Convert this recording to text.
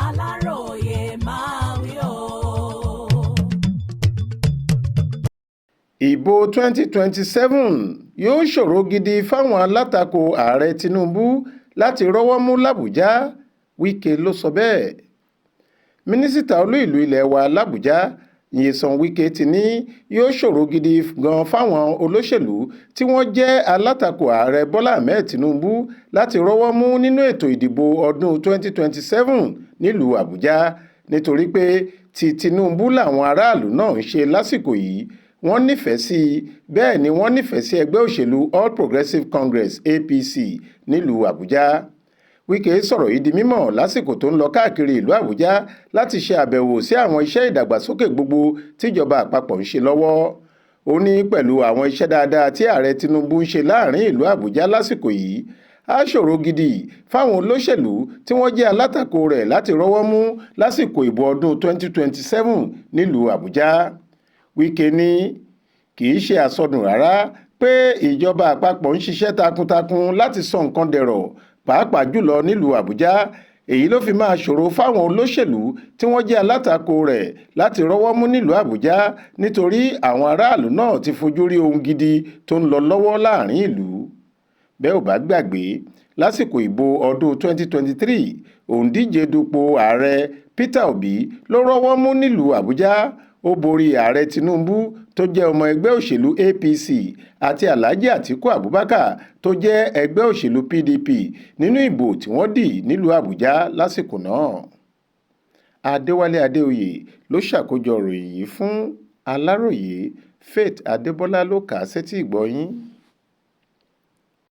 Aláròyé máa wí o. Ìbò 2027 yóò ṣòro gidi fáwọn alátakò ààrẹ Tinubu láti rọ́wọ́ mú làbújá, Wike ló sọ bẹ́ẹ̀. Mínísítà olú ìlú ilẹ̀ wa làbújá, Nyesom Wike ti ní yóò ṣòro gidi gan fáwọn olóṣèlú tí wọ́n jẹ́ alátakò ààrẹ Bọ́lá Ahmed Tinubu láti rọ́wọ́ mú nínú ètò ìdìbò ọdún 2027 nílùú Àbújá nítorí pé ti Tinubu làwọn aráàlú náà ń ṣe lásìkò yìí. Wọ́n nífẹ̀ẹ́ sí i, bẹ́ẹ̀ ni wọ́n nífẹ̀ẹ́ sí ẹgbẹ́ òṣèlú All Progressives Congress APC nílùú Àbújá. Wike sọ̀rọ̀ yìí di mímọ̀ lásìkò tó ń lọ káàkiri ìlú Àbújá láti ṣe àbẹ̀wò sí àwọn iṣẹ́ ìdàgbàsókè gbogbo tíjọba àpapọ̀ ń ṣe lọ́wọ́. Ó ní pẹ̀lú àwọn iṣẹ́ dáadáa tí ààrẹ Tinubu ń ṣe láàrin ìlú Àbújá lásìkò yìí, á ṣòro gidi fáwọn olóṣèlú tí wọ́n jẹ́ alátakò rẹ̀ láti rọ́wọ́ mú lásìkò ìbò ọdún 2027 nílùú Àbújá. Wike ní kì í ṣe àsọdùn rárá pé ìjọba àpapọ̀ ń ṣiṣẹ́ takuntakun láti sọ nǹkan dẹ̀rọ̀ pàápàá jùlọ nílùú Àbújá. Èyí ló fi máa ṣòro fáwọn olóṣèlú tí wọ́n jẹ́ alátakò rẹ̀ láti rọ́wọ́ mú nílùú Àbújá nítorí àwọn aráàlú náà ti fojú rí ohun gidi tó ń lọ lọ́wọ́ láàrin ìlú. Bẹ́ ò bá gbàgbé, lásìkò ìbò ọdún 2023 òǹdíje dupò ààrẹ Peter Obi ló rọ́wọ́ mú nílùú Àbújá. Ó borí ààrẹ Tinubu tó jẹ́ ọmọ ẹgbẹ́ òṣèlú APC àti Alhaji Atiku Abubakar tó jẹ́ ẹgbẹ́ òṣèlú PDP nínú ìbò tí wọ́n dì nílùú Àbújá lásìkò náà. Adéwálé Adéoyè ló ṣàkójọ ìròyìn yìí fún Aláròyé. Faith Adébọlá ló kà á sétí ìgbọ́ yín.